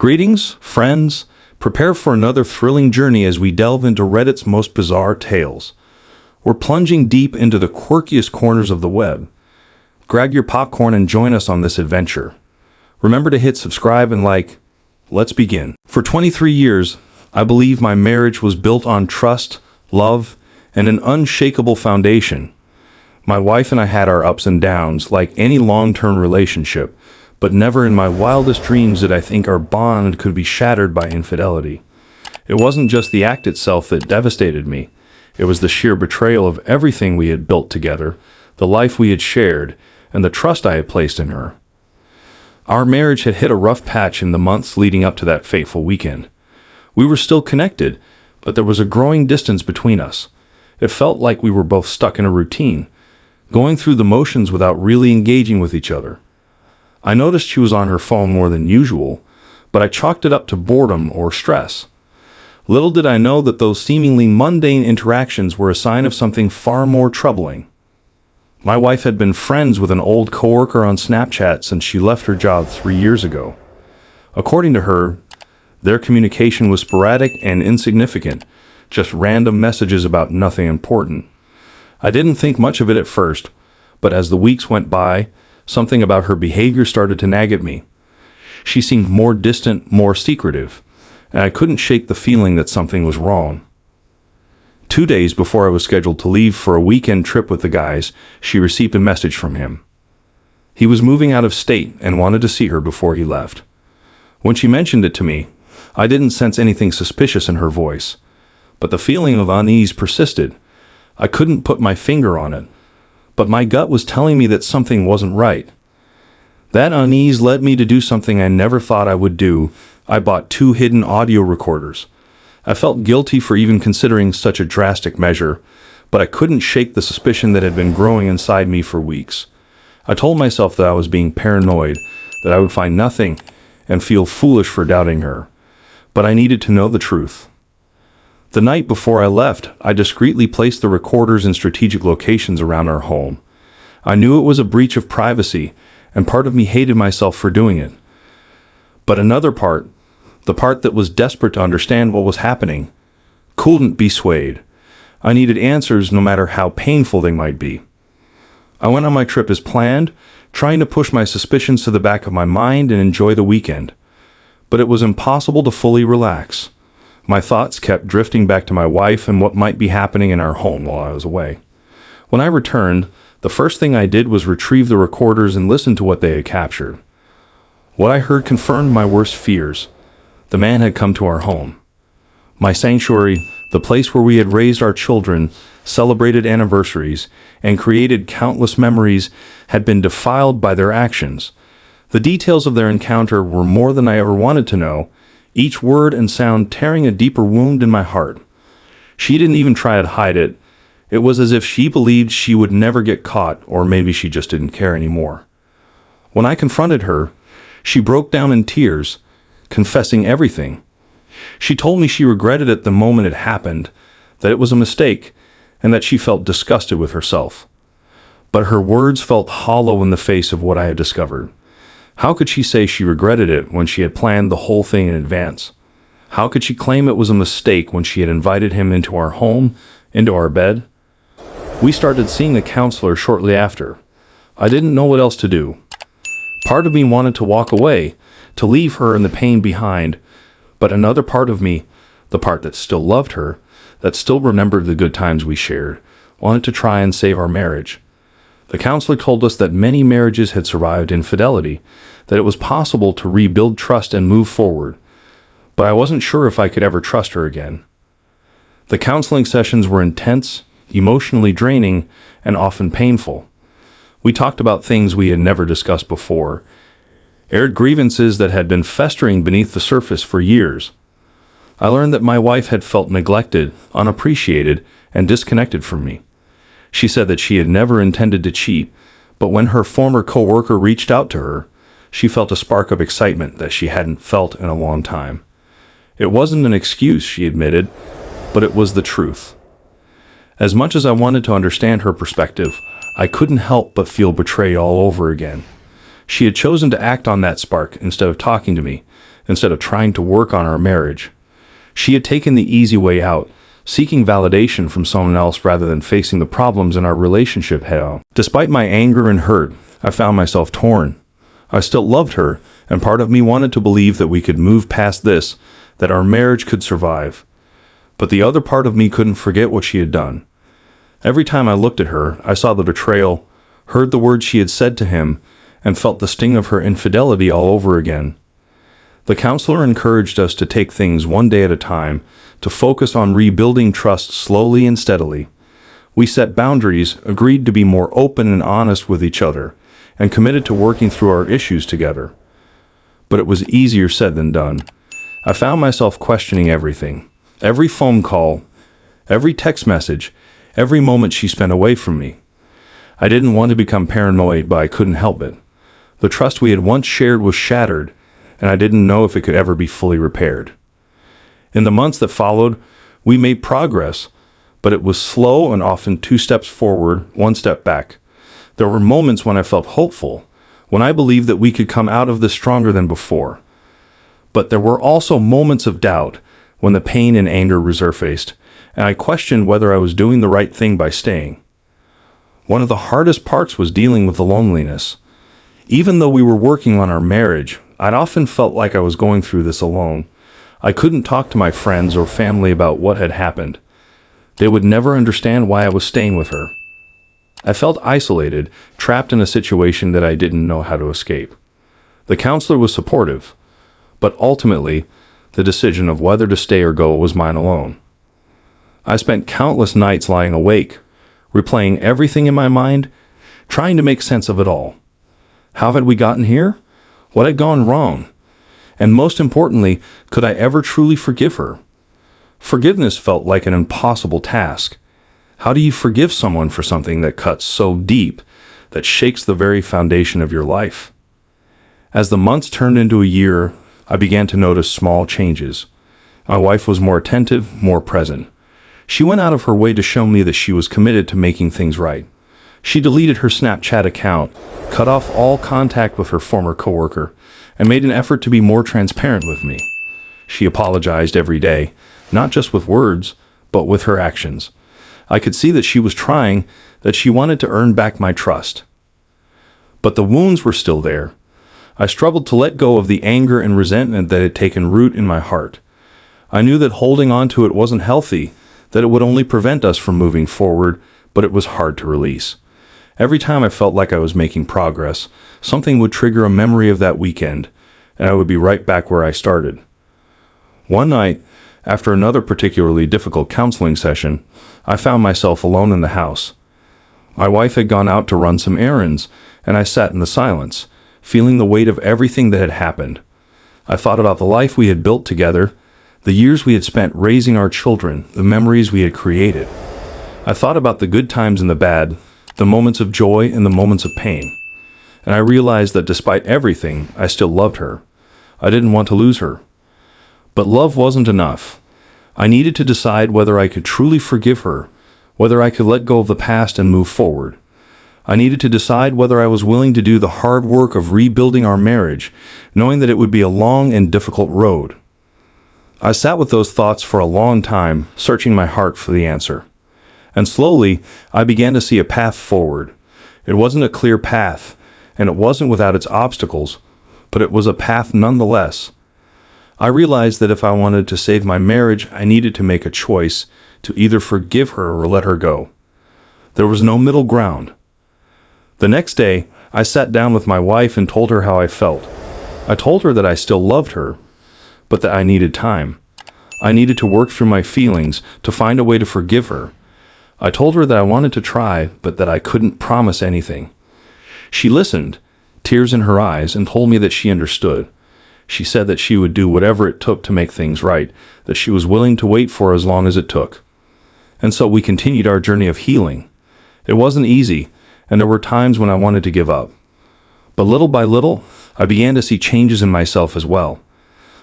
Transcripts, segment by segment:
Greetings, friends. Prepare for another thrilling journey as we delve into Reddit's most bizarre tales. We're plunging deep into the quirkiest corners of the web. Grab your popcorn and join us on this adventure. Remember to hit subscribe and like. Let's begin. For 23 years, I believe my marriage was built on trust, love, and an unshakable foundation. My wife and I had our ups and downs, like any long-term relationship, but never in my wildest dreams did I think our bond could be shattered by infidelity. It wasn't just the act itself that devastated me. It was the sheer betrayal of everything we had built together, the life we had shared, and the trust I had placed in her. Our marriage had hit a rough patch in the months leading up to that fateful weekend. We were still connected, but there was a growing distance between us. It felt like we were both stuck in a routine, going through the motions without really engaging with each other. I noticed she was on her phone more than usual, but I chalked it up to boredom or stress. Little did I know that those seemingly mundane interactions were a sign of something far more troubling. My wife had been friends with an old coworker on Snapchat since she left her job 3 years ago. According to her, their communication was sporadic and insignificant, just random messages about nothing important. I didn't think much of it at first, but as the weeks went by, something about her behavior started to nag at me. She seemed more distant, more secretive, and I couldn't shake the feeling that something was wrong. 2 days before I was scheduled to leave for a weekend trip with the guys, she received a message from him. He was moving out of state and wanted to see her before he left. When she mentioned it to me, I didn't sense anything suspicious in her voice, but the feeling of unease persisted. I couldn't put my finger on it, but my gut was telling me that something wasn't right. That unease led me to do something I never thought I would do. I bought 2 hidden audio recorders. I felt guilty for even considering such a drastic measure, but I couldn't shake the suspicion that had been growing inside me for weeks. I told myself that I was being paranoid, that I would find nothing, and feel foolish for doubting her. But I needed to know the truth. The night before I left, I discreetly placed the recorders in strategic locations around our home. I knew it was a breach of privacy, and part of me hated myself for doing it. But another part, the part that was desperate to understand what was happening, couldn't be swayed. I needed answers no matter how painful they might be. I went on my trip as planned, trying to push my suspicions to the back of my mind and enjoy the weekend. But it was impossible to fully relax. My thoughts kept drifting back to my wife and what might be happening in our home while I was away. When I returned, the first thing I did was retrieve the recorders and listen to what they had captured. What I heard confirmed my worst fears. The man had come to our home. My sanctuary, the place where we had raised our children, celebrated anniversaries, and created countless memories, had been defiled by their actions. The details of their encounter were more than I ever wanted to know, each word and sound tearing a deeper wound in my heart. She didn't even try to hide it. It was as if she believed she would never get caught, or maybe she just didn't care anymore. When I confronted her, she broke down in tears, confessing everything. She told me she regretted it the moment it happened, that it was a mistake, and that she felt disgusted with herself. But her words felt hollow in the face of what I had discovered. How could she say she regretted it when she had planned the whole thing in advance? How could she claim it was a mistake when she had invited him into our home, into our bed? We started seeing a counselor shortly after. I didn't know what else to do. Part of me wanted to walk away, to leave her and the pain behind, but another part of me, the part that still loved her, that still remembered the good times we shared, wanted to try and save our marriage. The counselor told us that many marriages had survived infidelity, that it was possible to rebuild trust and move forward, but I wasn't sure if I could ever trust her again. The counseling sessions were intense, emotionally draining, and often painful. We talked about things we had never discussed before, aired grievances that had been festering beneath the surface for years. I learned that my wife had felt neglected, unappreciated, and disconnected from me. She said that she had never intended to cheat, but when her former coworker reached out to her, she felt a spark of excitement that she hadn't felt in a long time. It wasn't an excuse, she admitted, but it was the truth. As much as I wanted to understand her perspective, I couldn't help but feel betrayed all over again. She had chosen to act on that spark instead of talking to me, instead of trying to work on our marriage. She had taken the easy way out, seeking validation from someone else rather than facing the problems in our relationship head on. Despite my anger and hurt, I found myself torn. I still loved her, and part of me wanted to believe that we could move past this, that our marriage could survive. But the other part of me couldn't forget what she had done. Every time I looked at her, I saw the betrayal, heard the words she had said to him, and felt the sting of her infidelity all over again. The counselor encouraged us to take things one day at a time, to focus on rebuilding trust slowly and steadily. We set boundaries, agreed to be more open and honest with each other, and committed to working through our issues together. But it was easier said than done. I found myself questioning everything. Every phone call, every text message, every moment she spent away from me. I didn't want to become paranoid, but I couldn't help it. The trust we had once shared was shattered, and I didn't know if it could ever be fully repaired. In the months that followed, we made progress, but it was slow and often 2 steps forward, 1 step back. There were moments when I felt hopeful, when I believed that we could come out of this stronger than before. But there were also moments of doubt, when the pain and anger resurfaced, and I questioned whether I was doing the right thing by staying. One of the hardest parts was dealing with the loneliness. Even though we were working on our marriage, I'd often felt like I was going through this alone. I couldn't talk to my friends or family about what had happened. They would never understand why I was staying with her. I felt isolated, trapped in a situation that I didn't know how to escape. The counselor was supportive, but ultimately, the decision of whether to stay or go was mine alone. I spent countless nights lying awake, replaying everything in my mind, trying to make sense of it all. How had we gotten here? What had gone wrong? And most importantly, could I ever truly forgive her? Forgiveness felt like an impossible task. How do you forgive someone for something that cuts so deep, that shakes the very foundation of your life? As the months turned into a year, I began to notice small changes. My wife was more attentive, more present. She went out of her way to show me that she was committed to making things right. She deleted her Snapchat account, cut off all contact with her former coworker, and made an effort to be more transparent with me. She apologized every day, not just with words, but with her actions. I could see that she was trying, that she wanted to earn back my trust. But the wounds were still there. I struggled to let go of the anger and resentment that had taken root in my heart. I knew that holding on to it wasn't healthy, that it would only prevent us from moving forward, but it was hard to release. Every time I felt like I was making progress, something would trigger a memory of that weekend, and I would be right back where I started. One night, after another particularly difficult counseling session, I found myself alone in the house. My wife had gone out to run some errands, and I sat in the silence, feeling the weight of everything that had happened. I thought about the life we had built together, the years we had spent raising our children, the memories we had created. I thought about the good times and the bad, the moments of joy and the moments of pain. And I realized that despite everything, I still loved her. I didn't want to lose her. But love wasn't enough. I needed to decide whether I could truly forgive her, whether I could let go of the past and move forward. I needed to decide whether I was willing to do the hard work of rebuilding our marriage, knowing that it would be a long and difficult road. I sat with those thoughts for a long time, searching my heart for the answer. And slowly, I began to see a path forward. It wasn't a clear path, and it wasn't without its obstacles, but it was a path nonetheless. I realized that if I wanted to save my marriage, I needed to make a choice to either forgive her or let her go. There was no middle ground. The next day, I sat down with my wife and told her how I felt. I told her that I still loved her, but that I needed time. I needed to work through my feelings, to find a way to forgive her. I told her that I wanted to try, but that I couldn't promise anything. She listened, tears in her eyes, and told me that she understood. She said that she would do whatever it took to make things right, that she was willing to wait for as long as it took. And so we continued our journey of healing. It wasn't easy, and there were times when I wanted to give up. But little by little, I began to see changes in myself as well.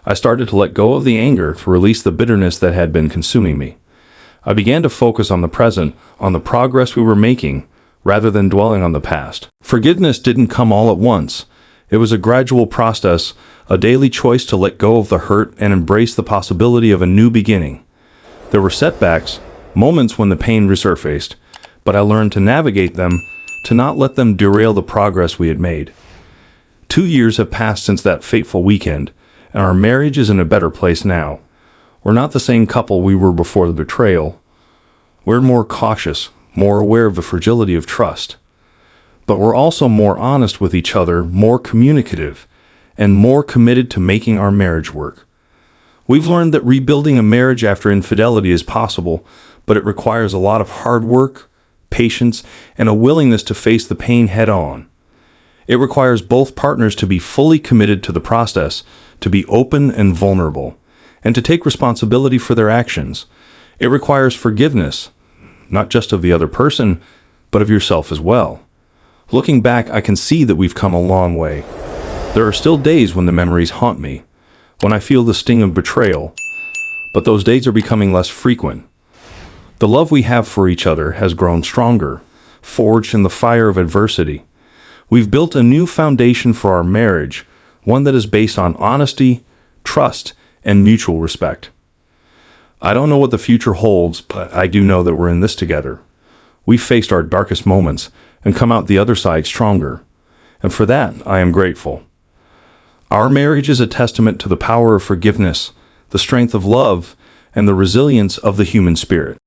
I started to let go of the anger, to release the bitterness that had been consuming me. I began to focus on the present, on the progress we were making, rather than dwelling on the past. Forgiveness didn't come all at once. It was a gradual process, a daily choice to let go of the hurt and embrace the possibility of a new beginning. There were setbacks, moments when the pain resurfaced, but I learned to navigate them, to not let them derail the progress we had made. 2 years have passed since that fateful weekend, and our marriage is in a better place now. We're not the same couple we were before the betrayal. We're more cautious, more aware of the fragility of trust. But we're also more honest with each other, more communicative, and more committed to making our marriage work. We've learned that rebuilding a marriage after infidelity is possible, but it requires a lot of hard work, patience, and a willingness to face the pain head on. It requires both partners to be fully committed to the process, to be open and vulnerable, and to take responsibility for their actions. It requires forgiveness, not just of the other person, but of yourself as well. Looking back, I can see that we've come a long way. There are still days when the memories haunt me, when I feel the sting of betrayal, but those days are becoming less frequent. The love we have for each other has grown stronger, forged in the fire of adversity. We've built a new foundation for our marriage, one that is based on honesty, trust, and mutual respect. I don't know what the future holds, but I do know that we're in this together. We've faced our darkest moments and come out the other side stronger, and for that I am grateful. Our marriage is a testament to the power of forgiveness, the strength of love, and the resilience of the human spirit.